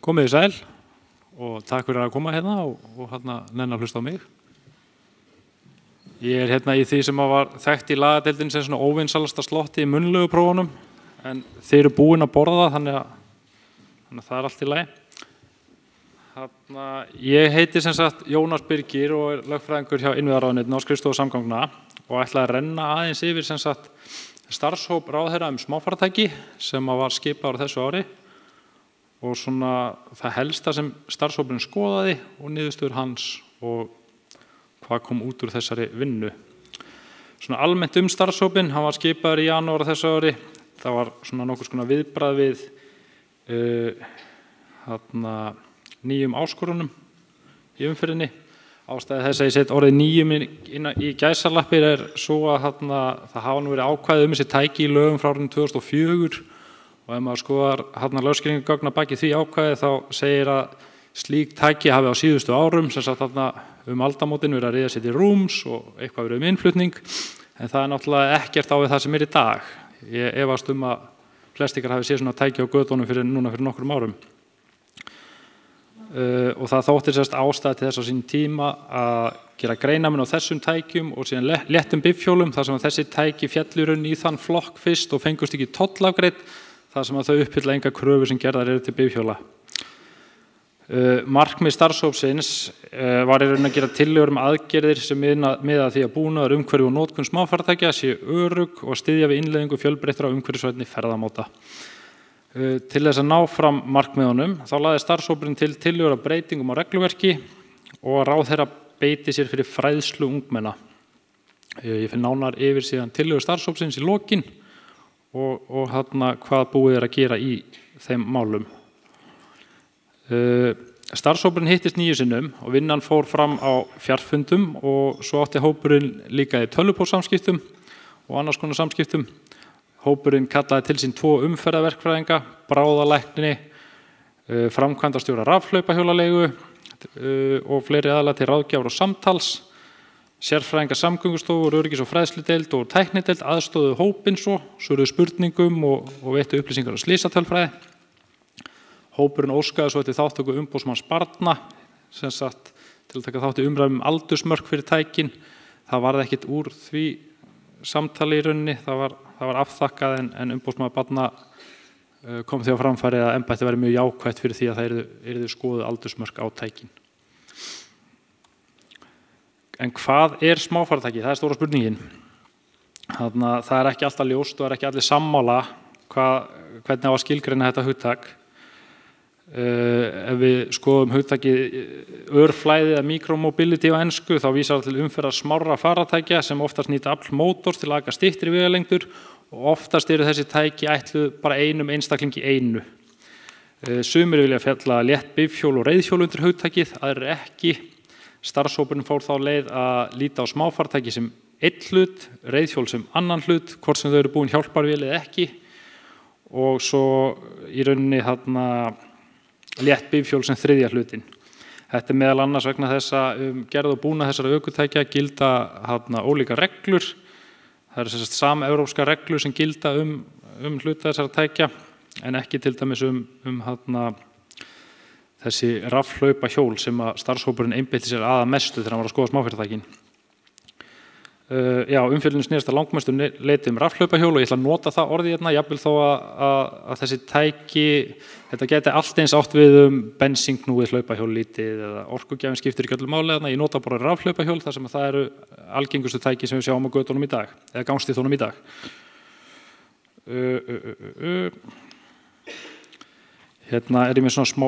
Komið þið sæl og takk fyrir að koma hérna og nenna að hlusta á mig. Ég hérna í því sem var þekkt í lagadeildinni sem svona óvinsalasta slotti í munnlegu prófunum, en þeir eru búin að borða þannig að það er allt í lagi. Ég heiti sem sagt Jónas Birgir og er lögfræðingur hjá Innviðaráðuneytinu á skrifstofu samgangna og ætla að renna aðeins yfir sem sagt starfshóp ráðherra smáfarartæki sem var skipaður þessu ári og svona það helsta sem starfshópurinn skoðaði og niðurstöður hans og hvað kom út úr þessari vinnu. Svona almennt starfshópinn, hann var skipaður í janúar þessu ári. Það var svona nokkurs konar viðbragð við nýjum áskorunum í umferðinni. Ástæði þess að ég set orðið nýjum í gæsalappir er svo að það hafa nú verið ákvæðið þessi tæki í lögum frá árinu 2004 og ef maður skoðar lögskýringargögn að baki því ákvæði þá segir að slík tæki hafi á síðustu árum sem sagt aldamótin verið að ryðja sér til rúms og eitthvað verið innflutning en það er náttúrulega ekkert á við það sem er í dag. Ég efast að flest ykkar hafi séð svona tæki á götunum fyrir nokkrum árum. Og það þótti ástæða til þess á sín tíma að gera greinarmun á þessum tækjum og síðan léttum bifhjólum þar sem þessi tæki féllu í þann flokk fyrst og fengust ekki tollafgreidd þar sem þau uppfylla enga kröfur sem gerðar eru til bifhjóla. Markmið starfshópsins var í raun að gera tillögur aðgerðir sem miða að því að búnaður umhverfi og notkun smáfarartækja sé örugg og styðja við innleiðingu fjölbreyttra umhverfisvænni ferðamáta. Til þess að ná fram markmiðunum þá lagði starfshópurinn til tillögur að breytingum á regluverki og að ráðherra beiti sér fyrir fræðslu ungmenna. Ég finn nánar yfir síðan tillögur starfshópsins í lokin og hvað búið að gera í þeim málum. Starfshópurinn hittist 9 sinnum og vinnan fór fram á fjarfundum og svo átti hópurinn líka í tölvupóstsamskiptum og annars konar samskiptum. Hópurinn kallaði til sín 2 umferðarverkfræðinga, bráðalækni, framkvæmdastjóra rafhlaupahjólalegu og fleiri aðila til ráðgjafar og samtals. Sérfræðingar samgöngustofur, öryggis- og fræðsludeild og tæknideild aðstóðu hópinn svöruðu spurningum og veittu upplýsingar á slysatölfræði. Hópurinn óskaði svo eftir þáttöku umboðsmanns barna, sem sagt til að taka þátt í umræðum aldursmörk fyrir tækin. Það varð ekkert úr því samtali í rauninni, það var afþakkað en umboðsmaður barna kom því á framfæri að embættið væri mjög jákvætt fyrir því að það yrðu skoðuð aldursmörk á tækin. En hvað er smáfarartæki? Það er stóra spurningin. Það er ekki alltaf ljóst og er ekki allir sammála hvernig á að skilgreina þetta hugtak. Ef við skoðum hugtakið örflæði eða micromobility á ensku þá vísar það til umferðar smárra farartækja sem oftast nýta afl mótors til að aka styttri vegalengdur og oftast eru þessi tæki ætluð bara einum einstaklingi einu. Sumir vilja fjalla létt bifhjól og reiðhjól undir hugtakið, aðrir ekki. Starfshópurinn fór þá leið að líta á smáfarartæki sem einn hlut, reiðhjól sem annan hlut, hvort sem þau eru búin hjálparvél eða ekki og svo í rauninni létt bifhjól sem þriðja hlutin. Þetta er meðal annars vegna þess að gerð og búnað þessara ökutækja gilda ólíka reglur. Það eru sama evrópska reglur sem gilda hluta þessara tækja en ekki til dæmis þessi rafhlaupahjól sem að starfshópurinn einbeitti sér að mestu þegar hann var að skoða smáfarartækin. Umfjöllun snerist að langmestu leyti rafhlaupahjól og ég ætla að nota það orðið hérna, jafnvel þó að þessi tæki, þetta geti allt eins átt við bensínknúið hlaupahjól lítið eða orkugjafinn skiptir ekki öllu máli, ég nota bara rafhlaupahjól þar sem það eru algengustu tæki sem við sjáum á götunum í dag, eða gangstíðunum í dag. Hérna er ég með svona smá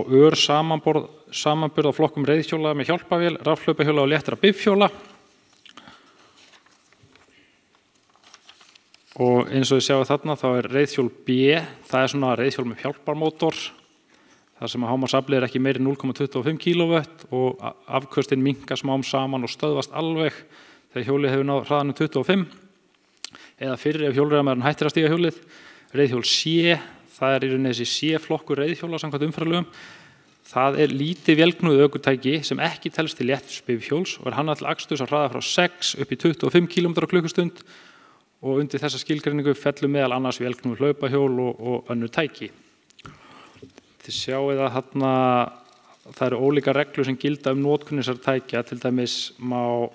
samanburð á flokkum reiðhjóla með hjálparvél, rafhlaupahjóla og léttra bifhjóla. Og eins og þið sjáu þarna þá er reiðhjól B, það er svona reiðhjól með hjálparmótor, þar sem að hámarksaflið er ekki meiri en 0,25 kW og afköstin minnka smám saman og stöðvast alveg þegar hjólið hefur náð hraðanum 25 eða fyrir ef hjólreiðamaðurinn hættir að stíga hjólið. Reiðhjól C, það er í rauninni þessi C-flokkur reiðhjóla samkvæmt umferðarlögum. Það er lítið vélknúið ökutæki sem ekki telst til létts bifhjóls og er hannað til aksturs á hraða frá 6 upp í 25 km/klukkustund og undir þessa skilgreiningu fellur meðal annars vélknúið hlaupahjól og önnur tæki. Þið sjáið að þarna það eru ólíka reglur sem gilda notkun þessara tækja, til dæmis má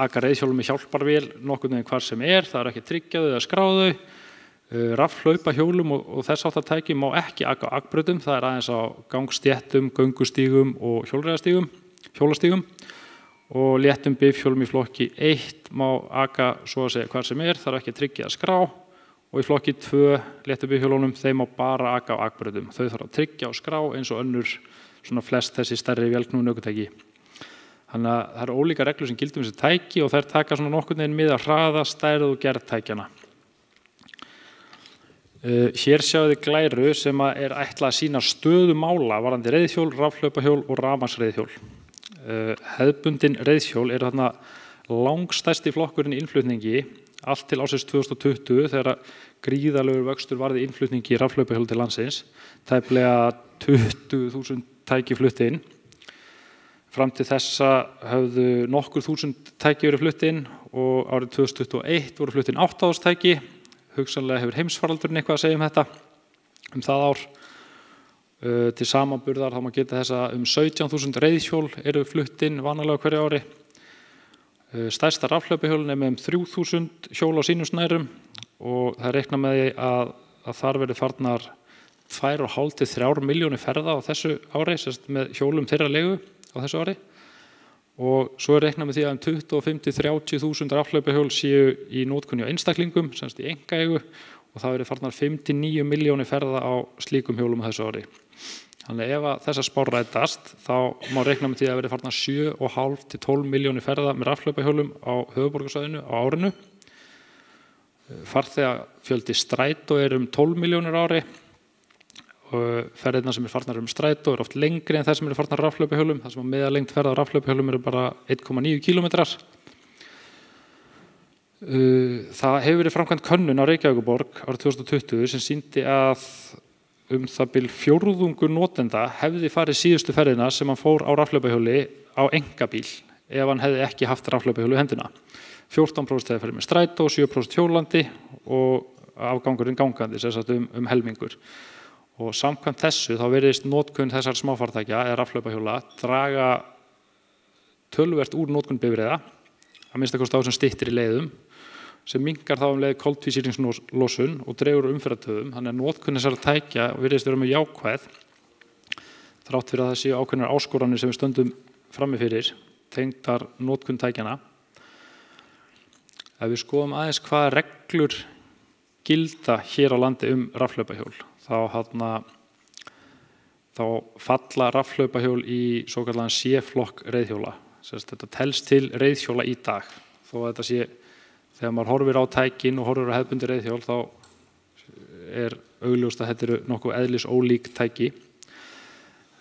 aka reiðhjólum með hjálparvél nokkurn veginn hvar sem það er ekki að tryggja þau eða skrá þau. Rafhlaupahjólum og þess háttar tæki má ekki aka á akbrautum, það er aðeins á gangstéttum, göngustígum og hjólastígum. Og léttum bifhjólum í flokki 1 má aka svo að segja hvar sem þarf ekki að tryggja að skrá, og í flokki 2 léttum bifhjólunum þeim má bara aka á akbrautum. Þau þarf að tryggja og skrá eins og önnur svona flest þessi stærri vélknúin ökutæki. Þannig að það eru ólíka reglur sem gilda þessi tæki og þær taka svona nokkurn veginn mið að hraða, stærð og gerð tækjanna. Hér sjáum við glæru sem er ætlað að sýna stöðu mála varðandi reiðhjól, rafhlaupahjól og rafmagnsreiðhjól. Hefðbundin reiðhjól eru þarna langstærsti flokkurinn í innflutningi allt til ársins 2020 þegar gríðarlegur vöxtur varði innflutningi rafhlaupahjól til landsins. Tæplega 20.000 tæki flutt inn. Fram til þessa höfðu nokkur þúsund tæki verið flutt inn og árið 2021 voru flutt inn 8.000 tæki. Hugsanlega hefur heimsfaraldurinn eitthvað að segja þetta það ár. Til samanburðar þá má geta þess að 17.000 reiðhjól eru flutt inn vanalega hverju ári. Stærsta rafhlaupahjólin með 3.000 hjól á sínum snærum og það reikna með því að þar verði farnar 2,5 til 3 milljónir ferða á þessu ári, með hjólum þeirra leigu á þessu ári. Og svo reikna með því að 25 til 30.000 rafhlaupahjól séu í notkun hjá einstaklingum, í einkaeigu, og það verði farnar 5 til 9 milljónir ferða á slíkum hjólum á þessu ári. Þannig ef þessar spár rætast, þá má reikna með því að verði farnar 7,5 til 12 milljónir ferða með rafhlaupahjólum á höfuðborgarsvæðinu á árinu. Farþegafjöldi strætó 12 milljónir á ári. Ferðirnar sem farnar strætó oft lengri en þær sem farnar rafhlaupahjólum, þar sem meðallengd ferða á rafhlaupahjólum bara 1,9 kilometrar. Það hefur verið framkvæmt könnun á Reykjavíkurborg árið 2020 sem sýndi að það bil fjórðungur notenda hefði farið síðustu ferðina sem hann fór á rafhlaupahjóli á einkabíl ef hann hefði ekki haft rafhlaupahjóli í hendina. 14% hefði farið með strætó, 7% hjólandi og afgangurinn gangandi, helmingur. Og samkvæmt þessu þá virðist notkun þessar smáfartækja eða rafhlaupahjóla draga töluvert úr notkun bifreiða, að minnsta kosti á þessum styttri leiðum, sem minnkar þá leið koltvísýringslosun og dregur úr umferðartöfum. Þannig að notkun þessara tækja virðist vera með jákvæð, þrátt fyrir að það séu ákveðnar áskoranir sem við stöndum frammi fyrir, tengdar notkun tækjana. Ef við skoðum aðeins hvaða reglur gilda hér á landi rafhlaupahjól, þá falla rafhlaupahjól í svokallaðan C-flokk reiðhjóla. Þetta telst til reiðhjóla í dag. Þó að þetta sé, þegar maður horfir á tækin og horfir á hefðbundi reiðhjól, þá er augljóst að þetta eru nokkuð eðlisólík tæki.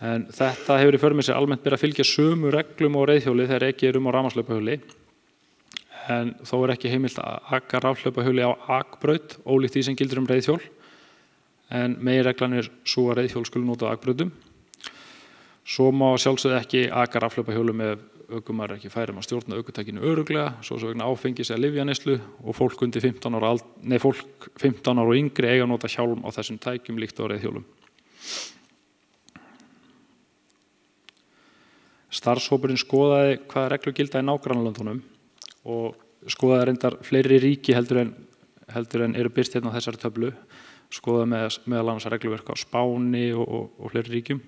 En þetta hefur í för með sér almennt verið að fylgja sömu reglum á reiðhjóli þegar ekið á rafmagnshlaupahjóli. En þó er ekki heimilt að aka rafhlaupahjóli á akbraut, ólíkt því sem gildir reiðhjól. En meginreglan er svo að reiðhjól skulu nota á akbrautum. Svo má sjálfsögðu ekki aka rafhlaupahjóli með ökumaður ekki færum að stjórna ökutækinu örugglega, svo vegna áfengis eða lyfjaneyslu, og fólk 15 ára og yngri eiga að nota hjálm á þessum tækjum líkt á reiðhjólum. Starfshópurinn skoðaði hvaða reglur gilda í nágrannalöndunum og skoðaði reyndar fleiri ríki heldur en eru birt hérna á þessari töflu, skoðaði meðal annars regluverk á Spáni og fleiri ríkjum.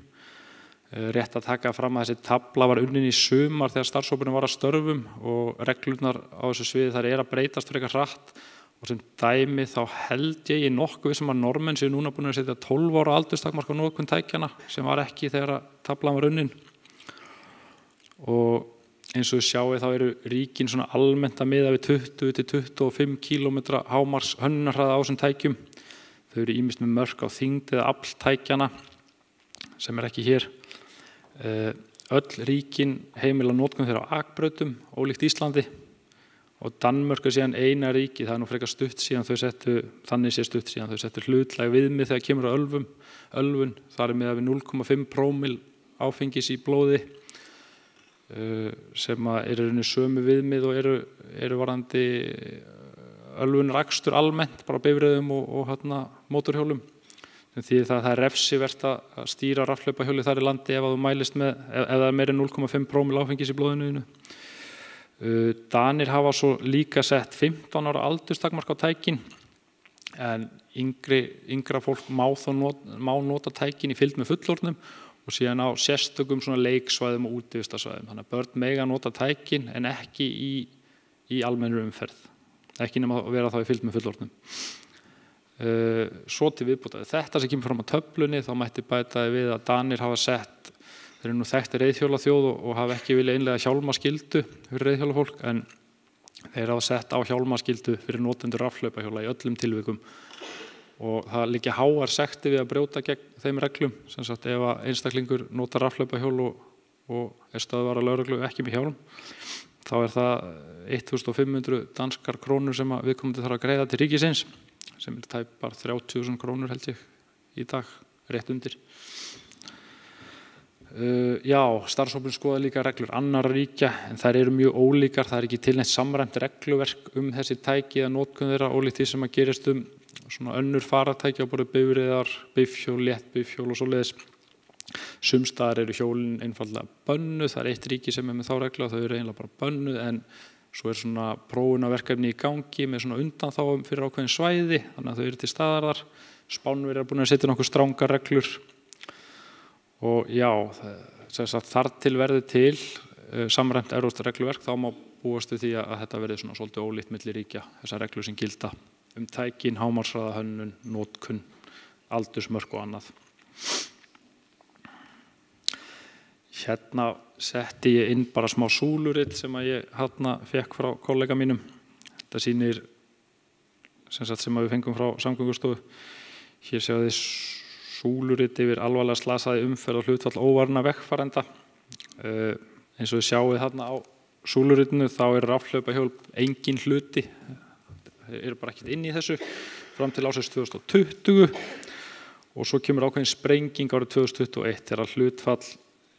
Rétt að taka fram að þessi tafla var unnin í sumar þegar starfshópurinn var að störfum og reglurnar á þessu sviði þær að breytast frekar hratt, og sem dæmi þá held ég nokkuð sem að Norðmenn séu núna búin að setja 12 ára aldurstakmark á notkun tækjana sem var ekki þegar taflan var unnin. Og eins og við sjáum þá eru ríkin svona almennt að miða við 20 til 25 km hámarks hönnunarhraða á þessum tækjum. Þau eru ýmist með mörk á þyngd eða afl tækjana sem er ekki hér. Öll ríkin heimila notkun þeirra á akbrautum, ólíkt Íslandi, og Danmörk er síðan eina ríki, það er nú frekar stutt síðan þau settu hlutlæg viðmið þegar kemur á ölvun, það er miðað við 0,5 prómil áfengis í blóði, sem eru sömu viðmið og eru varðandi ölvunarakstur almennt, bara bifreiðum og mótorhjólum. því það er refsivert að stýra rafhlaupahjóli þar í landi ef þú mælist með, ef það er meira en 0,5 prómil áfengis í blóðinu þínu. Danir hafa svo líka sett 15 ára aldurstakmark á tækin, en yngra fólk má nota tækin í fylgd með fullorðnum og síðan á sérstökum svona leiksvæðum og útivistarsvæðum. Þannig að börn mega nota tækin en ekki í almennri umferð, ekki nema að vera þá í fylgd með fullorðnum. Svo til viðbótar þetta sem kemur fram á töflunni, þá mætti bæta við að Danir hafa sett, þeir eru nú þekktir reiðhjólaþjóð og hafa ekki viljað innleiða hjálmaskyldu fyrir reiðhjólafólk, en þeir hafa sett á hjálmaskyldu fyrir notendur rafhlaupahjóla í öllum tilvikum og það liggja háar sektir við að brjóta gegn þeim reglum, sem sagt ef að einstaklingur notar rafhlaupahjól og er stöðvar að lögreglu ekki með hjálm, þá er það 1500 danskar krónur sem að viðkomandi þarf að greiða til ríkisins, sem er tæpar 30.000 krónur held ég í dag, rétt undir. Já, starfshópurinn skoða líka reglur annarra ríkja, en þær eru mjög ólíkar, það er ekki til neitt samræmt regluverk þessi tæki eða notkun þeirra, ólíkt því sem að gerist svona önnur faratæki á borð bifreiðar, bifhjól, léttbifhjól og svoleiðis. Sums staðar eru hjólin einfaldlega bönnuð, það er eitt ríki sem er með þá reglu og þau eru eiginlega bara bönnuð, en svo er svona prófunarverkefni í gangi með svona undanþágum fyrir ákveðin svæði, þannig að þau eru til staðar þar. Spánverjar er búin að setja nokkuð strangar reglur og já, þar til verði til samræmt evrópskt regluverk, þá má búast við því að þetta verði svona svolítið ólíkt milli ríkja, þessar reglur sem gilda tækin, hámarkshraða, hönnun, notkun, aldursmörk og annað. Hérna setti ég inn bara smá súlurit sem að ég fékk frá kollega mínum. Þetta sýnir sem að við fengum frá Samgöngustofu. Hér sjáum við súlurit yfir alvarlega slasaði umferð og hlutfall óvarna vegfarenda. Eins og við sjáum þarna á súluritinu þá er rafhlaupahjól engin hluti, eru bara ekkert inn í þessu fram til ársins 2020 og svo kemur ákveðin sprenging árið 2021 þegar hlutfall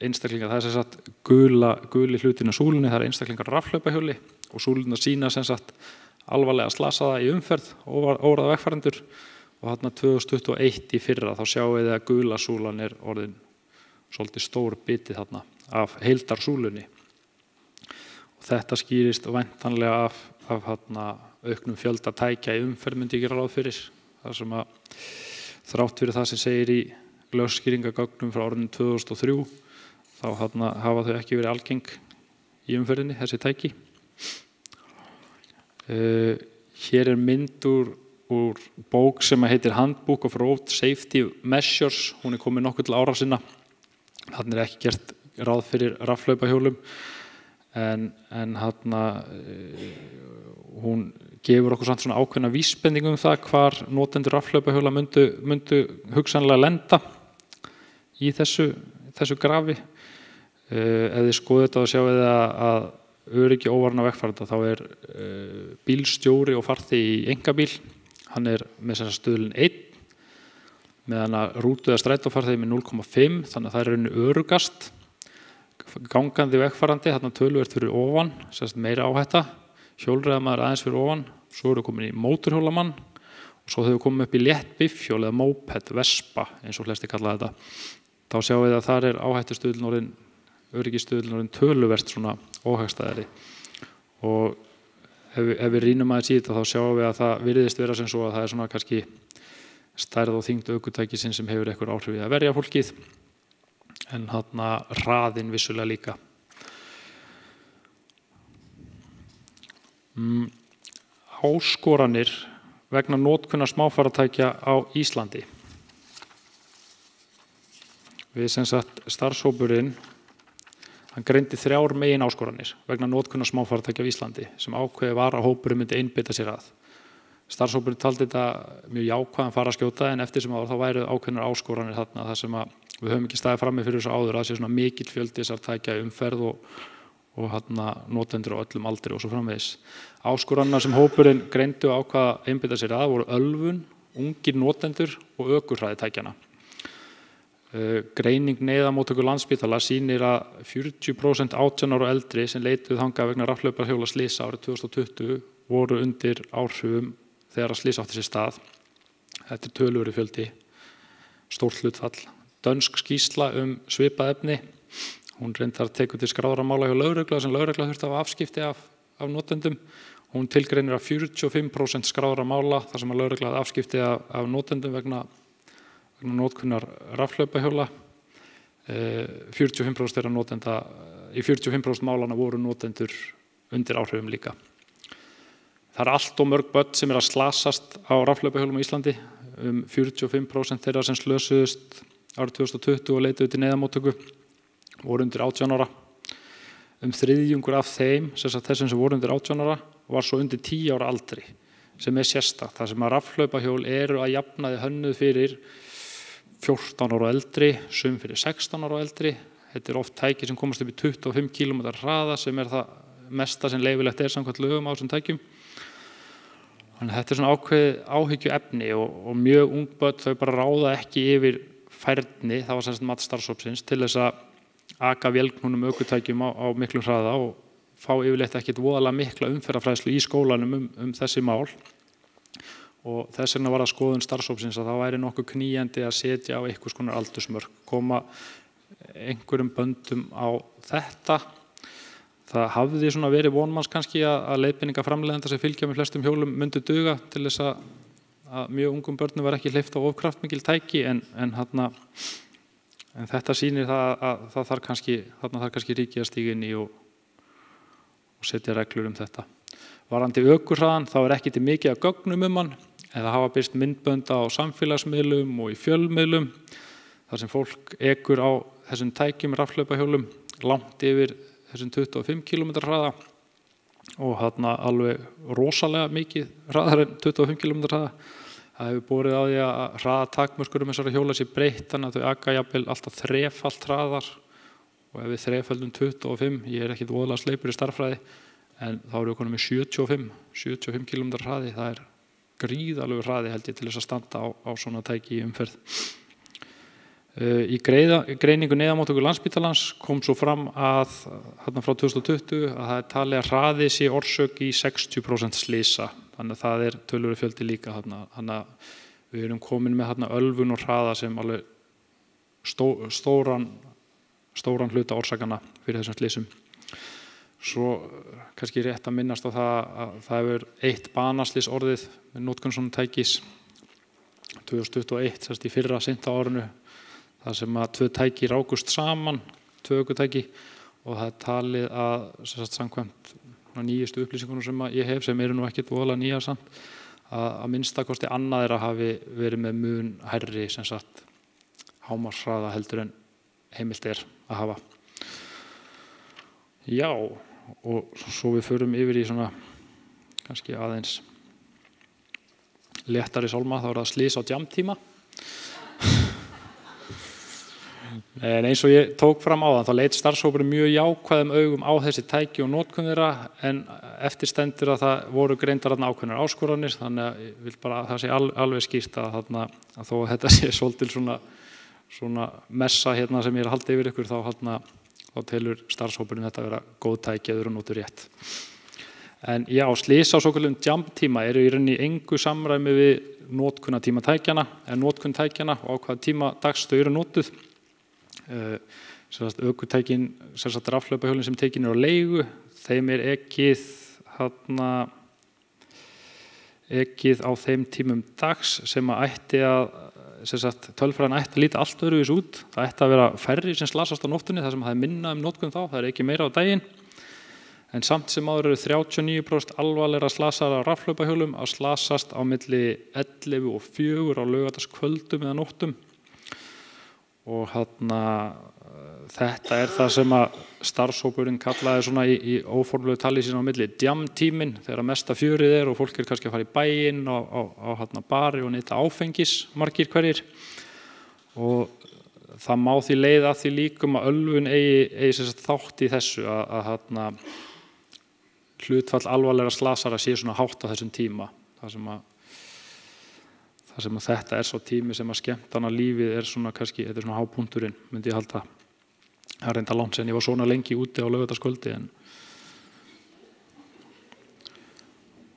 einstaklingar, það er sem sagt guli hlutin á súlunni, það er einstaklingar rafhlaupahjóli og súlurnar sýna sem sagt alvarlega slasaða í umferð, óvarða vegfarendur og þarna 2021 í fyrra þá sjáum við að gula súlan er orðin svolítið stór biti þarna af heildarsúlunni og þetta skýrist væntanlega af auknum fjölda tækja í umferð myndi ég gera ráð fyrir, þar sem að þrátt fyrir það sem segir í lögskýringagögnum frá árinu 2003 þá hafa þau ekki verið algeng í umferðinni, þessi tæki. Hér er mynd úr bók sem heitir Handbook of Road Safety Measures, hún er komin nokkuð til ára sinna, þarna er ekki gert ráð fyrir rafhlaupahjólum en hún gefur okkur samt svona ákveðna vísbendingu það hvar notendur rafhlaupahjóla myndu hugsanlega lenda í þessu grafi. Ef þið skoðið þetta og sjáum við að öryggi óvarna vegfarenda þá er bílstjóri og farþegi í einkabíl, hann er með stuðlinn 1 meðan að rútu eða strætófarþegi með 0,5, þannig að það er öruggast. Gangandi vegfarandi, þarna töluvert fyrir ofan, meira áhætta, hjólreiðamaður aðeins fyrir ofan, svo eru komin í mótorhjólamann og svo þau komið upp í létt bifhjól eða moped, vespa eins og flesti kalla þetta. Þá sjáum við að þar er áhættustuðlinn orðinn, öryggisstuðlinn orðinn töluvert svona óhagstæðari og ef við rýnum aðeins í þetta þá sjáum við að það virðist vera sem svo að það er svona kannski stærð og þyngd ökutækisins sem hefur einhver áhrif í að verja fólkið en hraðinn vissulega líka. Áskoranir vegna notkunar smáfaratækja á Íslandi. Við sem sagt starfshópurinn, hann greindi 3 megin áskoranir vegna notkunar smáfaratækja á Íslandi sem ákveðið var að hópurinn myndi einbeita sér að. Starfshópurinn taldi þetta mjög jákvæðan faraskjóta en eftir sem áður þá væru ákveðnar áskoranir þarna þar sem að við höfum ekki staðið frammi fyrir þessu áður að sé svona mikill fjöldi þessar tækja í umferð og notendur á öllum aldri og svo framvegis. Áskoranirnar sem hópurinn greindu og ákvað að einbeita sér að voru ölvun, ungir notendur og ökuhraði tækjana. Greining neyðarmóttöku Landspítala sýnir að 40% 18 ára og eldri sem leituðu þangað vegna rafhlaupahjóla slysa árið 2020 voru undir áhrifum þegar að slys átti sér stað. Þetta er töluverður fjöldi. stórt hlutfall. Dönsk skýrsla svipað efni, hún reyndar tekur til skráðra mála hjá lögreglu sem lögregla þurfti að hafa afskipti af notendum. Hún tilgreinir að 45% skráðra mála þar sem að lögregla hafði afskipti af notendum vegna notkunar rafhlaupahjóla. 45% þeirra notenda, í 45% málana voru notendur undir áhrifum líka. Það allt og mörg börn sem að slasast á rafhlaupahjólum á Íslandi. 45% þeirra sem slösuðust árið 2020 og leituðu til neyðarmóttöku voru undir 18 ára. Þriðjungur af þeim, þessum sem voru undir 18 ára, var svo undir 10 ára aldri, sem sérstakt. Það sem að rafhlaupahjól eru að jafnaði hönnuð fyrir 14 ára og eldri, sum fyrir 16 ára og eldri. Þetta oft tæki sem komast upp í 25 km hraða sem það mesta sem leyfilegt samkvæmt lögum á þessum tækjum. Þannig að þetta svona ákveðið áhyggjuefni og mjög ung börn þau bara ráða ekki yfir færni, það var mat starfshópsins, til þess að aka vélknúnum ökutækjum á miklum hraða og fá yfirleitt ekkert voðalega mikla umferðarfræðslu í skólanum þessi mál. Og þess vegna var það skoðun starfshópsins að það væri nokkuð knýjandi að setja á einhvers konar aldursmörk, koma einhverjum böndum á þetta. Það hafði svona verið vonmanns kannski að leiðbeiningaframleiðenda sem fylgja með flestum hjólum myndu duga til þess að mjög ungum börnum var ekki hleypt á of kraftmikil tæki en þetta sýnir að það þarf kannski ríkið að stíga inn í og setja reglur þetta. Varðandi ökuhraðann þá ekki til mikið af gögnum hann eða hafa birst myndbönd á samfélagsmiðlum og í fjölmiðlum þar sem fólk ekur á þessum tækjum rafhlaupahjólum langt yfir þessum 25 km hraða og alveg rosalega mikið hraðar en 25 km hraða. Það hefur borið á því að hraðatakmörkurum þessara hjóla sé breytt þannig að þau aka jafnvel alltaf þrefalt hraðar og ef við þreföldum 25, ég ekkert voðalega sleipur í stærðfræði, en þá erum við konum með 75 km hraði. Það gríðarlegur hraði held ég til þess að standa á svona tæki í umferð. Í greiningu neyðarmóttöku Landspítalans kom svo fram að frá 2020 að það talið að hraði sé orsök í 60% slysa. Þannig að það töluverður fjöldi líka. Þannig að við erum komin með ölvun og hraða sem alveg stóran hluta orsakana fyrir þessum slysum. Svo kannski rétt að minnast á það hefur eitt banaslys orðið með notkun svona tækis 2021, í fyrra seint á árinu. Það sem að tvö tæki rákust saman, tvö ökutæki og það talið að samkvæmt nýjustu upplýsingunum sem ég hef, sem eru nú ekkert voðalega nýjar samt, að minnstakosti annað þeirra hafi verið með mun hærri hámarkshraða heldur en heimilt að hafa. Já, og svo við förum yfir í svona kannski aðeins léttari sálma, þá það slys á djamtíma. En eins og ég tók fram á það, þá leit starfshópurinn mjög jákvæðum augum á þessi tæki og notkun þeirra, en eftir stendur að það voru greindar ákveðnar áskoranir, þannig að ég vil bara að það sé alveg skýrt að þó að þetta sé svolítil svona messa sem ég haldið yfir ykkur, þá telur starfshópurinn þetta að vera góð tæki eða notur rétt. En já, slys á svokölluðum jump-tíma eru í rauninni engu samræmi við notkunartíma tækjana, en notkun tækjana og á hvaða tíma dags þau eru notuð. Ökutækin, rafhlaupahjólin sem tekin eru á leigu, þeim ekið á þeim tímum dags sem að ætti að tölfræðin ætti að líta allt öðruvísi út. Það ætti að vera færri sem slasast á nóttunni, þar sem það minna notkun þá, það ekki meira á daginn. En samt sem áður eru 39% alvarlegra slasaðar á rafhlaupahjólum að slasast á milli 11 og 4 á laugardagskvöldum eða nóttum. Og þetta það sem að starfshópurinn kallaði svona í óformlegu tali sín á milli djamtíminn, þegar mesta fjörið og fólk kannski að fara í bæinn á bari og neyta áfengis, margir hverjir. Og það má því leiða að því líkum að ölvun eigi þátt í þessu að hlutfall alvarlegra slasara sé svona hátt á þessum tíma. Það sem að þetta svo tími sem að skemmtana lífið svona kannski, þetta svona hápunkturinn, myndi ég halda. Það reynda langt sen ég var svona lengi úti á laugardagskvöldi.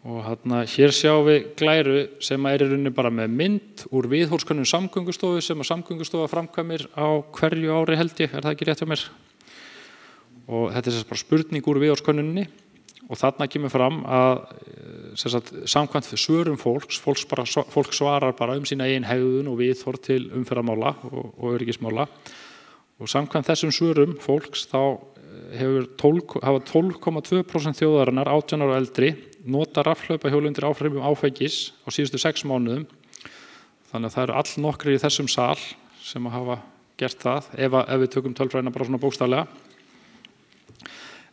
Og hér sjáum við glæru sem í rauninni bara með mynd úr viðhorfskönnun Samgöngustofu sem að Samgöngustofa framkvæmir á hverju ári held ég, það ekki rétt hjá mér. Og þetta sem sagt bara spurning úr viðhorfskönnuninni og þarna kemur fram að sem sagt, samkvæmt svörum fólk svarar bara sína eigin hegðun og viðhorf til umferðarmála og öryggismála. Og samkvæmt þessum svörum fólks þá hafa 12,2% þjóðarinnar 18 ára og eldri nota rafhlaupahjól undir áhrifum áfengis á síðustu 6 mánuðum. Þannig að það eru allnokkrir í þessum sal sem hafa gert það, ef við tökum tölfræðina bara svona bókstaflega.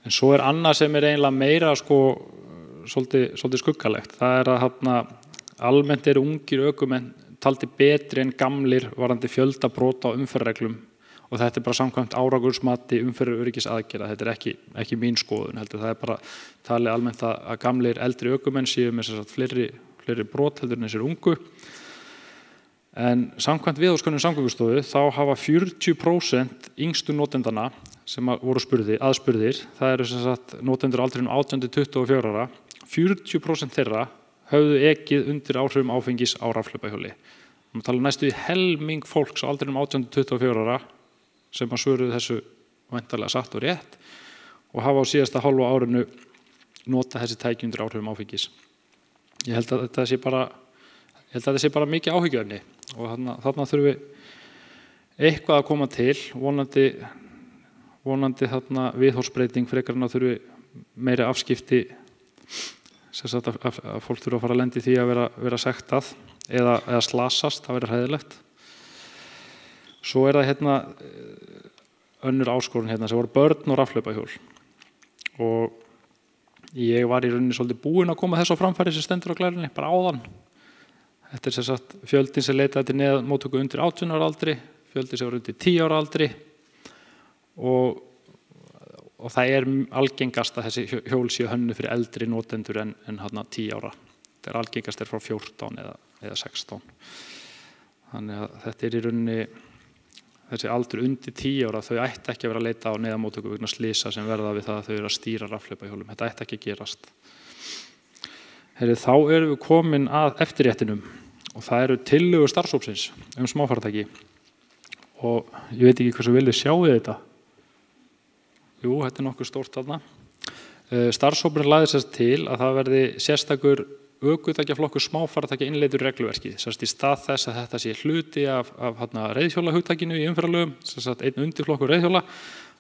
En svo annað sem eiginlega meira svolítið skuggalegt. Það að almennt eru ungir ökumenn taldir betri en gamlir varðandi fjölda brota á umferðarreglum. Og þetta bara samkvæmt árangursmati umferðaröryggisaðgerða. Þetta ekki mín skoðun, heldur það bara talið almennt að gamlir eldri ökumenn séu með fleiri brot heldur en þessir ungu. En samkvæmt viðhorfskönnun Samgöngustofu þá hafa 40% yngstu notendana sem voru aðspurðir, það eru notendur á aldrinum 18 til 24 ára, 40% þeirra höfðu ekið undir áhrifum áfengis á rafhlaupahjóli. Við tala næstu í helming fólks á aldrinum 18 til 24 ára sem svöruðu þessu væntanlega satt og rétt og hafa á síðasta hálfa árinu nota þessi tæki undir áhrifum áfengis. Ég held að þetta sé bara mikið áhyggjuefni og þarna þurfum við eitthvað að koma til, vonandi viðhorfsbreyting frekar en að þurfi meiri afskipti að fólk þurfa að fara að lenda í því að vera sektað eða slasast, það verður hræðilegt. Svo það önnur áskorun sem voru börn og rafhlaupahjól. Og ég var í rauninni svolítið búinn að koma þessu á framfæri sem stendur á glærunni, bara áðan. Þetta sem sagt fjöldin sem leitaði til móttöku undir 18 ára aldri, fjöldin sem var undir 10 ára aldri og það algengast að þessi hjól séu hönnuð fyrir eldri notendur en 10 ára. Það algengast frá 14 eða 16. Þannig að þetta í rauninni þessi aldur undir 10 ára, þau ætti ekki að vera að leita á neyðarmóttöku vegna slysa sem verða við það að þau eru að stýra rafhlaupahjólum. Þetta ætti ekki að gerast. Þá erum við komin að eftirréttinum og það eru tillögur starfshópsins smáfarartæki. Og ég veit ekki hversu vel þið sjáið þetta. Jú, þetta nokkuð stórt þarna. Starfshópurinn lagði sér til að það verði sérstakur ökutækjaflokkur smáfarartækja innleiddur í regluverkið. Í stað þess að þetta sé hluti af reiðhjólahugtakinu í umferðarlögum, einn undirflokkur reiðhjóla,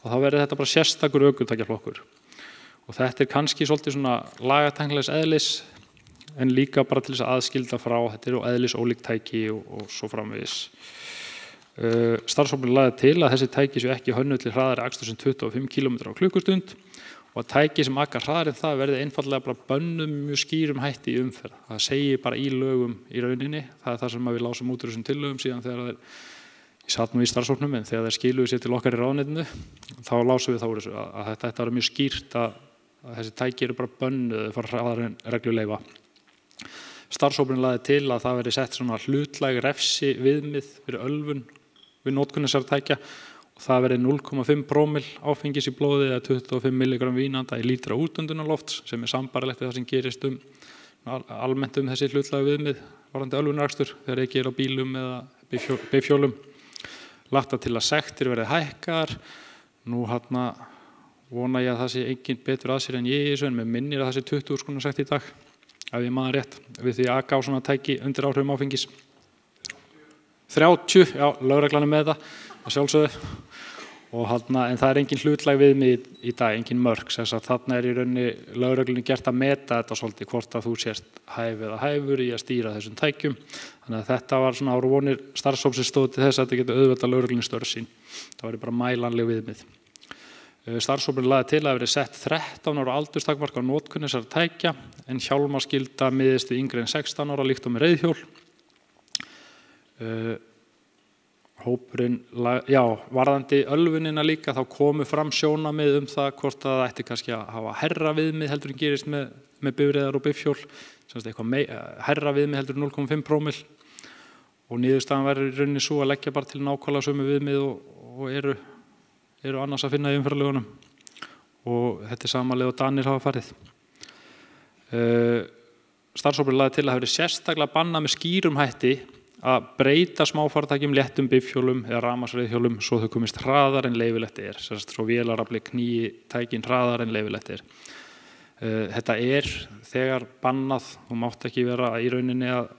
og þá verði þetta bara sérstakur ökutækjaflokkur. Og þetta kannski svolítið svona lagatæknilegs eðlis, en líka bara til þess að aðskilda frá, þetta eru eðlis ólík tæki og svo framvegis. Starfshópurinn lagði til að þessi tæki séu ekki hönnuð til hraðari aksturs en 25 km á klukkustund og að tæki sem akar hraðar en það verði einfallega bara bönnum mjög skýrum hætti í umferð. Það segir bara í lögum í rauninni, það er það sem við lásum út úr þessum tillögum síðan þegar ég satt nú í starfshópnum en þegar þeir skiluðu sér til okkar í ráðuneytinu, þá lásum við þá úr þessu að þetta var mjög skýrt að þessi tæki eru bara bönnuð fara hraðar en regluleyfa. Starfshópurinn lagði til að það verði sett svona hlutlæg refsi viðmið fyrir ölvun við notkun þessara tækja og það verði 0,5 prómill áfengis í blóði eða 25 mg vínanda í lítra útundunarlofts sem sambarlegt við það sem gerist almennt þessi hlutlægu viðmið varðandi ölvunarakstur þegar ekki á bílum eða bifhjólum. Lagt til að sektir verði hækkaðar. Nú vona ég að það sé engin betur að sér en ég í þessu en mér minnir að það sé 20.000 króna sekt í dag ef ég maður rétt við því að aka á svona tæki undir áhrifum áfengis. 30, já, lögreglan með þetta að sjálfsögðu en það engin hlutlæg viðmið í dag, engin mörk þarna í rauninni lögreglunni gert að meta þetta svolítið hvort að þú sést hæf eða hæfur í að stýra þessum tækjum þannig að þetta var svona ára vonir starfshópsins stóð til þess að þetta getur auðvelda lögreglunni störf sín það var bara mælanleg viðmið. Starfshópurinn lagði til að verið sett 13 ára aldurstakmark á notkun þessara tækja en hjálmaskylda miðist við yngri en 16 ára líkt og með reiðhjól. Hópurinn, já, varðandi ölvunina líka þá komu fram sjónarmið það hvort það ætti kannski að hafa hærra viðmið heldur en gerist með bifreiðar og bifhjól, hærra viðmið heldur 0,5 prómill og niðurstaðan verður í rauninni svo að leggja bara til nákvæmlega sömu viðmið og eru annars að finna í umferðarlögunum og þetta sama leið og Danir hafa farið. starfshópurinn lagði til að það verið sérstaklega bannað með skýrum hætti að breyta smáfartækjum, léttum bifhjólum eða rafmagnsreiðhjólum svo þau komist hraðar en leyfilegt svo vélarafli knýi tækin hraðar en leyfilegt Þetta þegar bannað, þú mátt ekki vera í rauninni að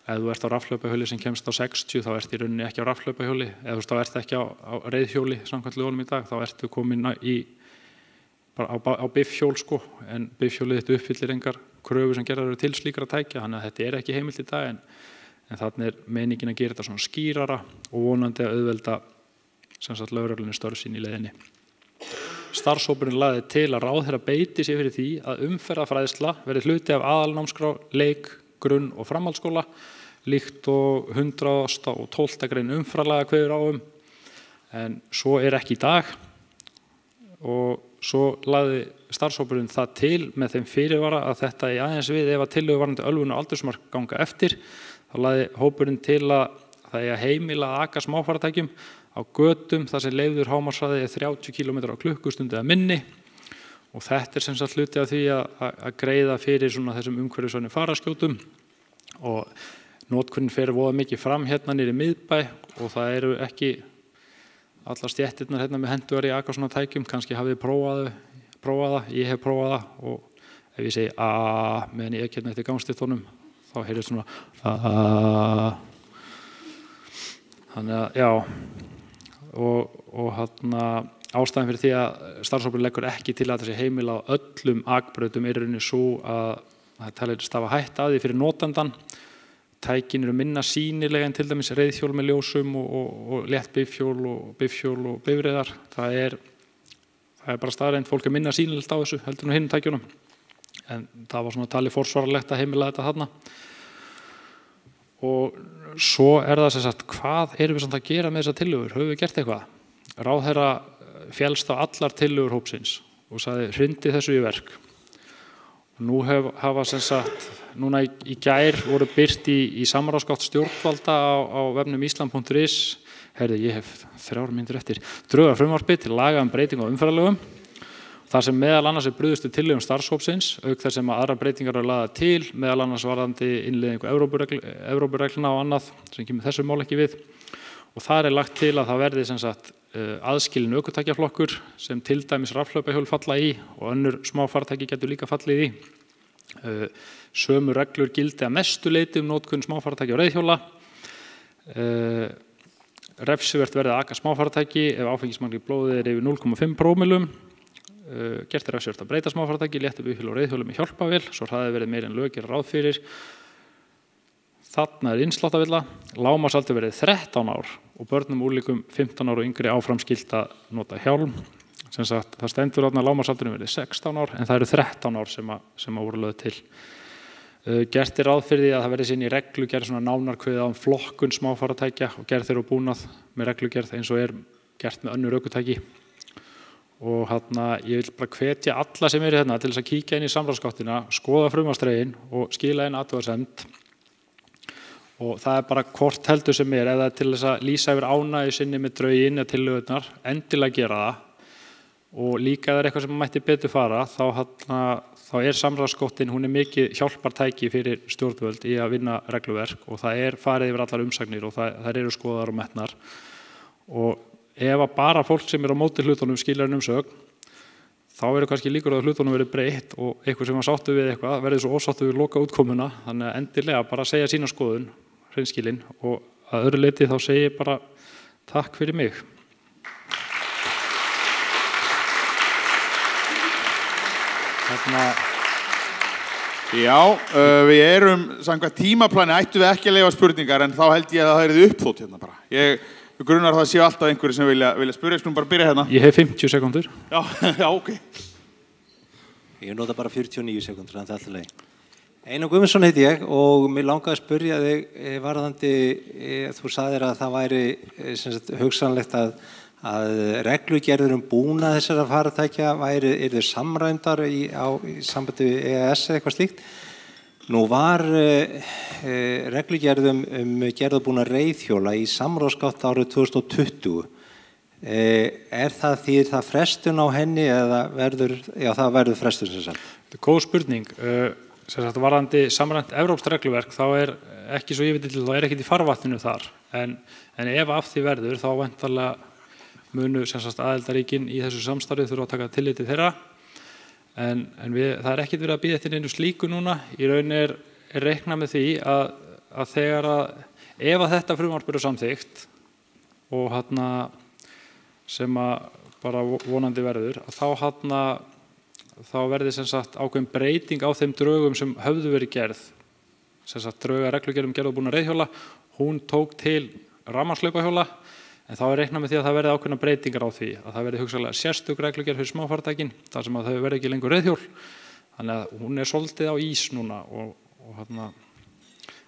ef þú ert á rafhlaupahjóli sem kemst á 60 þá ert í rauninni ekki á rafhlaupahjóli eða þá ert ekki á reiðhjóli samkvæmt lögunum í dag, þá ertu komin á bifhjól en bifhjólið þetta uppfyllir engar kröfur sem gerðar eru til slíkra tækja, þannig að þetta ekki heimilt í dag en þarna meiningin að gera þetta svona skýrara og vonandi að auðvelda lögreglunni störf sín í leiðinni. Starfshópurinn lagði til að ráðherra beiti sig fyrir því að umferðarfræðsla verði hluti af aðalnámskrá leik-, grunn- og framhaldsskóla líkt og 112. grein umferðarlaga kveður á en svo ekki í dag og svo lagði starfshópurinn það til með þeim fyrirvara að þetta í aðeins við ef að tillögur varðandi ölvun og aldursmark ganga eftir þá lagði hópurinn til að það að heimila að aka smáfartækjum á götum þar sem leyfður hámarkshraði 30 km á klukkustund eða minni og þetta sem sagt hluti af því að greiða fyrir svona þessum umhverfisvænu faraskjótum og notkunin fer voða mikið fram hérna niðri í miðbæ og það eru ekki allar stéttirnar hérna með hendugar í aka svona tækjum, kannski hafið prófað það, ég hef prófað það og ef ég segi meðan ég hérna eftir gangstéttunum þá heyrðist svona þannig að já og ástæðan fyrir því að starfshópurinn leggur ekki til að þessi heimila á öllum akbrautum í rauninni svo að það talir stafa hætta af því fyrir notandann. Tækin eru minna sýnileg en til dæmis reiðhjól með ljósum og létt bifhjól og bifreiðar. Það er bara staðreynd, fólk minna sýnilegt á þessu heldur nú hinum tækjunum. En það var svona talið forsvaralegt að heimila þetta þarna. Og svo það sem sagt, hvað erum við samt að gera með þessar tillögur? Höfum við gert eitthvað? Ráðherra féllst á allar tillögur hópsins og sagði hrindi þessu í verk. Nú hafa sem sagt, núna í gær voru birt í samráðsgátt stjórnvalda á vefnum island.is. Herði, ég hef 3 mínútur eftir. Drög að frumvarpi til laga breytingu á umferðarlögum. Þar sem meðal annars brugðist við tillögum starfshópsins, auk þess sem aðrar breytingar eru lagðar til, meðal annars varðandi innleiðingu Evrópureglna og annað sem kemur þessu mál ekki við. Og þar lagt til að það verði sem sagt aðskilinn ökutækjaflokkur sem til dæmis rafhlaupahjól falla í og önnur smáfartæki getur líka fallið í. Sömu reglur gildi að mestu leyti notkun smáfartækja og reiðhjóla. Refsivert verði að aka smáfartæki ef áfengismagn í blóði yfir 0,5 prómillum. Gert refsivert að breyta smáfartæki, léttu bifhjól og reiðhjóli með hjálpavél, svo hraði verið meira en lög gera ráð fyrir. Þarna innsláttarvilla, lágmarksaldur verið 13 ár og börnum úrlíkum 15 ár og yngri áfram skylt að nota hjálm. Sem sagt, það stendur þarna lágmarksaldurinn verið 16 ár en það eru 13 ár sem voru lögð til. Gert ráð fyrir því að það verði sinni í reglugerð svona nánar kveðið á flokkun smáfartækja og gerð þeirra búnað með reglugerð eins og gert með önnur ökutæki. Og ég vil bara hvetja alla sem eru hérna til þess að kíkja inn í samráðsgáttina, skoða frumvarpsdrögin og skila inn athugasemd. Og það bara hvort heldur sem ef það til þess að lýsa yfir ánægju sinni með drögin eða tillögurnar, endilega gera það. Og líka ef það eitthvað sem mætti betur fara, þá samráðsgáttin, hún mikið hjálpartæki fyrir stjórnvöld í að vinna regluverk og það farið yfir allar umsagnir og þær eru skoðaðar og metnar. Og ef bara fólk sem á móti hlutunum skilar umsögn, þá eru kannski líkur að hlutunum verið breytt og eitthvað sem var sáttu við eitthvað verður svo ósáttu við loka útkomuna, þannig að endilega bara segja sína skoðun, hreinskilin, og að öðru leyti þá segi ég bara takk fyrir mig. Já, við erum samkvæmt tímaplani, ættum við ekki að leyfa spurningar en þá held ég að það yrði uppþótt hérna bara. Við grunar það séu alltaf einhverju sem vilja spyrja, skulum bara byrja hérna. Ég hef 50 sekúndur. Já, ok. Ég nota bara 49 sekúndur, en það alltaf leið. Einar Guðmundsson heiti ég og mér langaði að spyrja þig varðandi, þú sagðir að það væri hugsanlegt að reglugerður búnað þessara farartækja yrðu samræmdar í sambandi við EES eða eitthvað slíkt. Nú var reglugerðum gerðabúna reiðhjóla í samráðsgátt árið 2020. Það þýðir það frestun á henni eða það verður frestun sem sagt? Þetta góð spurning. sem sagt varðandi samræmt evrópskt regluverk þá ekki svo ég veit til þá ekkert í farvatninu þar en ef af því verður þá væntanlega munu sem sagt aðildarríkin í þessu samstarfi þurfa að taka tillit til þeirra en það ekkert verið að bíða eftir neinu slíku núna í raun reiknað með því að þegar ef að þetta frumvarp samþykkt og sem að bara vonandi verður að þá verði sem sagt ákveðin breyting á þeim drögum sem höfðu verið gerð sem sagt drög að reglugerð gerðarbúna reiðhjóla hún tók til rafmagnshlaupahjóla en þá reiknað með því að það verði ákveðnar breytingar á því að það verði hugsanlega sérstök reglugerð fyrir smáfartækin þar sem að þau verði ekki lengur reiðhjól þannig að hún svolítið á ís núna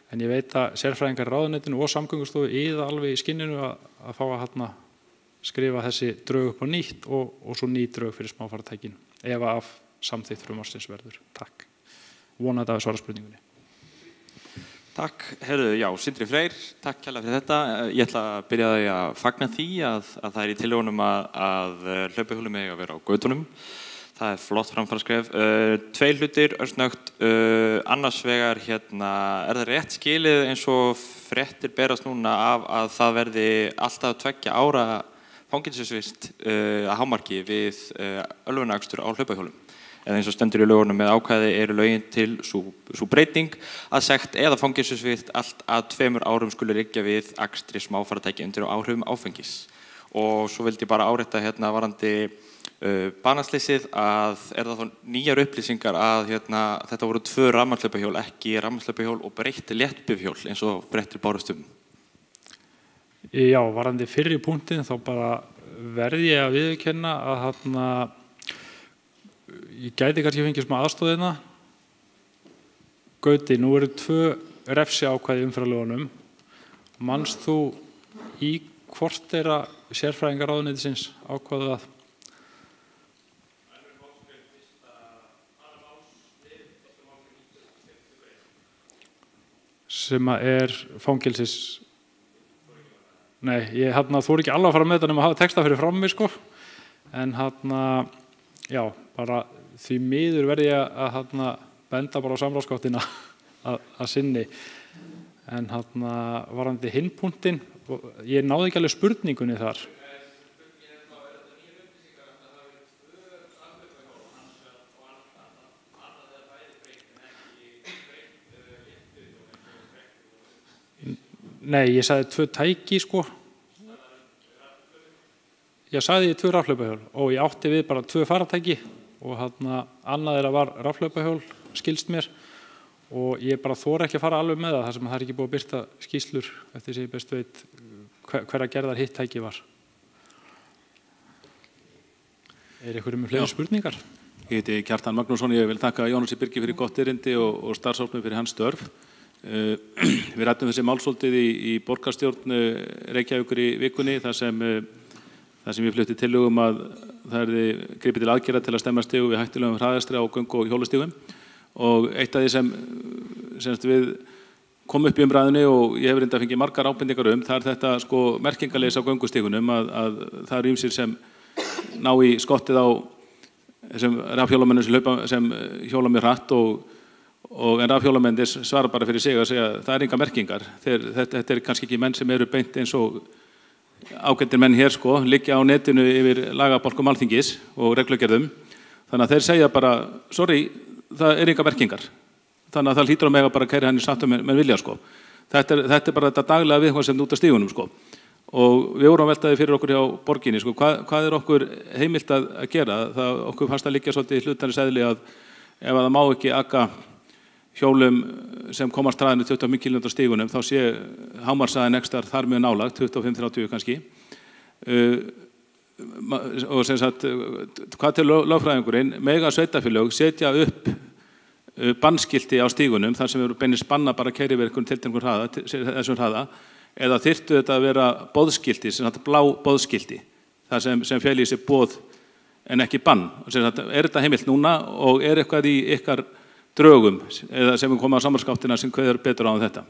en ég veit að sérfræðingar í ráðuneytinu og Samgöngustofu iða alveg í skinninu að fá að skrifa þessi drög upp á nýtt og svo ný drög fyrir smáfartækin ef af samþykkt frumvarpsins verður. Takk. Vonandi að svara spurningunni. Takk. Heyrðu, já, Sindri Freyr, takk kærlega fyrir þetta. Ég ætla að byrja að fagna því að það í tillögunum að hlaupahjólum megi að vera á götunum. Það flott framfaraskref. Tveir hlutir, örsnögt. Annars vegar það rétt skilið eins og fréttir berast núna af að það verði alltaf 2 ára fangelsisvist að hámarki við ölvunarakstur á hlaupahjólum. Eða eins og stendur í lögunum með ákvæði lögin til sú breyting að sekt eða fangelsisvist allt að 2 árum skuli liggja við akstri smáfarartæki undir áhrifum áfengis. Og svo vildi ég bara árétta varandi banaslysið að það þá nýjar upplýsingar að þetta voru 2 rafmagnshlaupahjól, ekki rafmagnshlaupahjól og breytt léttbifhjól eins og fréttir bárust Já, varðandi fyrri punktin þá bara verði ég að viðurkenna að ég gæti kannski fengið smá aðstoðina. Gauti, nú eru 2 refsiákvæði í umferðarlögunum. Manst þú í hvort sérfræðingar ráðuneytisins ákváðu að sem fangelsis Nei, ég þori ekki alveg að fara með þetta nema að hafa texta fyrir fram mig en já, bara því miður verði ég að benda bara á samráðsgáttina að sinni en varðandi hinn punktinn ég náði ekki alveg spurningunni þar Nei, ég sagði 2 tæki Ég sagði 2 rafhlaupahjól og ég átti við bara 2 farartæki og annað var rafhlaupahjól skilst mér og ég bara þori ekki að fara alveg með það sem það ekki búið að birta skýrslur eftir sem ég best veit hverra gerðar hitt tæki var. Einhverjum með fleiri spurningar? Ég heiti Kjartan Magnússon, ég vil þakka Jónasi Birgi fyrir gott erindi og starfshópnum fyrir hans störf. Við ræddum þessi málsóldið í borgarstjórn Reykjavíkur í vikunni þar sem ég flutti tillögum að það gripið til aðgerða til að stemma stigu við hættulegum hraðakstri á göngu- og hjólastígum og eitt af því sem við komum upp í umræðunni og ég hef reynda fengið margar ábendingar það þetta merkingarleysi á göngustígunum að það ýmsir sem ná í skottið á þessum rafhjólamönnum sem hjóla mjög hratt en rafhjólamennir svara bara fyrir sig að segja það enga merkingar. Þetta kannski ekki menn sem eru beint eins og ágættir menn hér liggja á netinu yfir lagabálkum Alþingis og reglugerðum. Þannig að þeir segja bara, sorry, það enga merkingar. Þannig að það hlýtur á mig að bara kæra hann í sattum menn vilja. Þetta bara þetta daglega viðhvað sem út af stígunum. Og við vorum veltaði fyrir okkur hjá borginni. Hvað okkur heimilt að gera? Okkur fannst að liggja svolítið í hlutarins eðli að ef það má ekki aka hjólum sem komast hraðinu 25 km stígunum þá sé hámarkshraðinn ekstra þar mjög nálægt 25-30 kannski og sem sagt hvað til lögfræðingurinn mega sveitarfélög setja upp bannskilti á stígunum þar sem eru beinir spanna bara keyra yfir einhvern tilteknum hraða eða þyrftu þetta að vera boðskilti sem sagt blá boðskilti þar sem feli í sig boð en ekki bann sem sagt þetta heimilt núna og eitthvað í ykkar drögum eða sem við komum á samráðsgáttina sem kveður betur á þetta?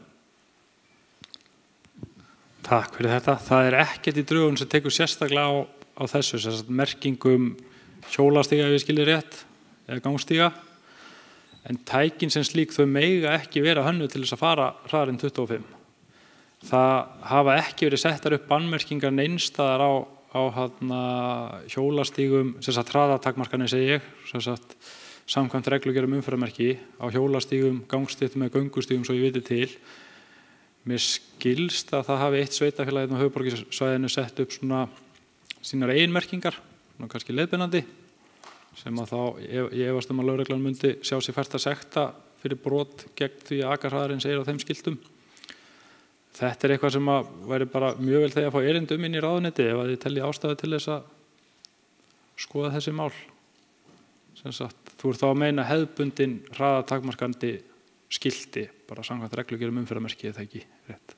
Takk fyrir þetta. Það ekkert í drögum sem tekur sérstaklega á þessu, merkingum hjólastíga ef ég skilji rétt, eða gangstíga. en tækin sem slík þau mega ekki vera hönnuð til þess að fara hraðar en 25. Það hafa ekki verið settar upp bannmerkingar neinstaðar á hjólastígum, sem sagt hraðatakmarkanir segi ég, sem sagt samkvæmt reglugerðum umferðarmerki á hjólastígum, gangstéttum eða göngustígum svo ég viti til. Mér skilst að það hafi eitt sveitafélag á höfuðborgarsvæðinu sett upp svona sínar eigin merkingar, kannski leiðbeinandi, sem að þá ég efast að lögreglan myndi sjá sig fært að sekta fyrir brot gegn því að akahraðarinn segir á þeim skiltum. Þetta eitthvað sem að væri bara mjög vel þegar að fá erindi inn í ráðuneyti ef að þið telji ástæðu til þess að skoða þessi mál. Sem sagt, þú ert þá að meina hefðbundin hraðatakmarkandi skilti, bara samkvæmt reglugerðum umferðarmerki eða ekki rétt.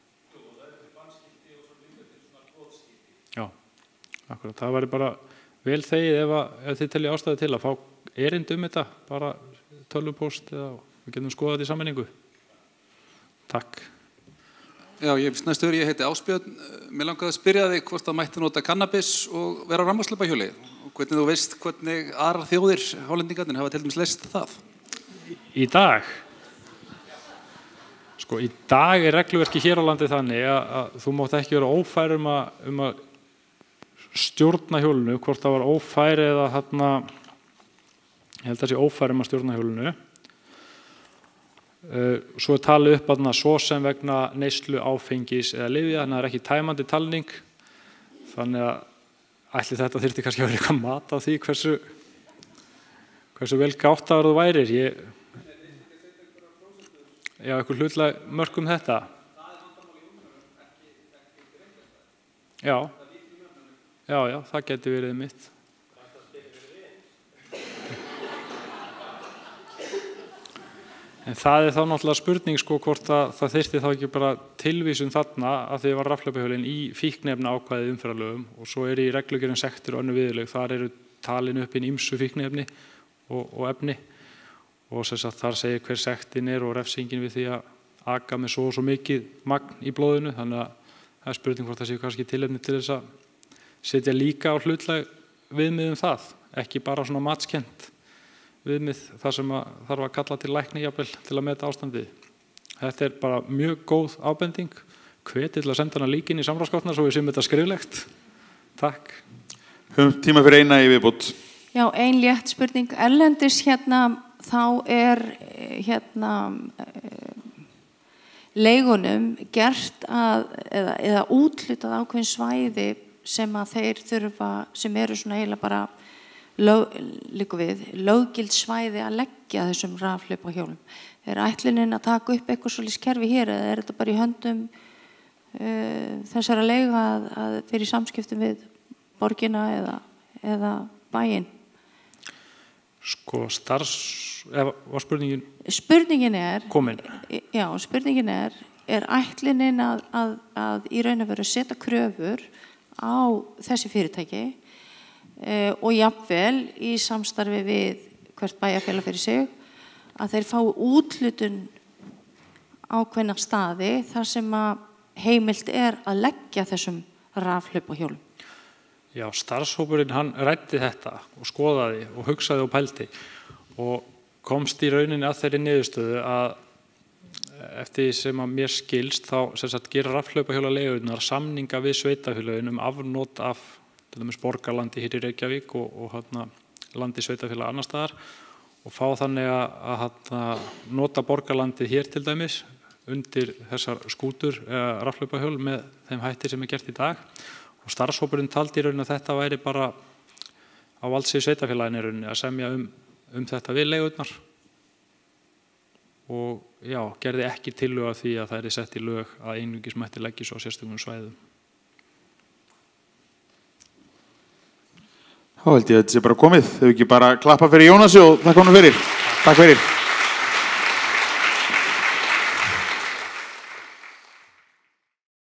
Já, akkurat. Það væri bara vel þegið ef þið telji ástæðu til að fá erindi þetta, bara tölvupóst eða við getum skoðað þetta í sammenningu. Takk. Já, ég næstur, ég heiti Ásbjörn. Mér langaði að spyrja þig hvort það mætti nota kannabis og vera á rafmagnshlaupahjóli og hvernig þú veist hvernig aðrar þjóðir hollendingarnir hafa til dæmis leyst það. Í dag? Sko, í dag regluverki hér á landi þannig að þú mátt ekki vera ófær um að stjórna hjólinu, hvort það var ófær eða ég held að það sé ófær um að stjórna hjólinu. Svo talið upp svo sem vegna neyslu áfengis eða lyfja, þannig að það ekki tæmandi talning, þannig að ætli þetta þyrfti kannski að vera eitthvað mat á því hversu vel gáttaður þú værir. Já, eitthvað hlutlega mörk þetta. Já, það geti verið mitt. En það þá náttúrulega spurning hvort það þyrfti þá ekki bara tilvísun þarna að því var rafhlaupahjólin í fíkniefna ákvæði umferðarlögum og svo í reglugerðum sektir og önnur viðurlög, þar eru talin upp ýmsu fíkniefni og efni og sem sagt þar segir hver sektin og refsingin við því að aka með svo mikið magn í blóðinu, þannig að það spurning hvort það séu kannski tilefni til þess að setja líka á hlutlæg viðmið það, ekki bara svona matskennt viðmið þar sem þarf að kalla til lækni jafnvel til að meta ástandið. Þetta bara mjög góð ábending. Hveti til að senda hana líkin í samráðsgáttina svo við séum þetta skriflegt. Takk. Höfum tíma fyrir eina í viðbót. Já, ein létt spurning. Erlendis þá leigunum gert eða úthlutað ákveðin svæði sem að þeir þurfa, sem eru svona eiginlega bara löggild svæði að leggja þessum rafhlaupahjólum. Er ætlunin að taka upp eitthvað svolítið kerfi hér eða er þetta bara í höndum þessara leiga að fyrir samskiptum við borgina eða bæinn? Sko, var spurningin? Spurningin er komin. Já, spurningin er ætlunin að í raun og veru setja kröfur á þessi fyrirtæki og jafnvel í samstarfi við hvert bæjarfélag fyrir sig að þeir fá úthlutun ákveðna staði þar sem að heimilt að leggja þessum rafhlaupahjólum. Já, starfshópurinn hann ræddi þetta og skoðaði og hugsaði og pældi og komst í rauninni að þeirri niðurstöðu að eftir sem að mér skilst þá sem sagt gera rafhlaupahjóla leigurnar samninga við sveitafélögin afnot af til dæmis borgarlandi hér í Reykjavík og landi sveitafélag annar staðar og fá þannig að nota borgarlandið hér til dæmis undir þessar skútur eða rafhlaupahjól með þeim hætti sem gert í dag og starfshópurinn taldi í rauninni að þetta væri bara á valdsvið sveitafélaginu í rauninni að semja þetta við leigurnar og já, gerði ekki tillögu að því að það sett í lög að einungis mætti leggja svo á sérstökum svæðum. Þá held ég að þetta sé bara komið. Þau ekki bara klappa fyrir Jónasi og þakka honum fyrir. Takk fyrir.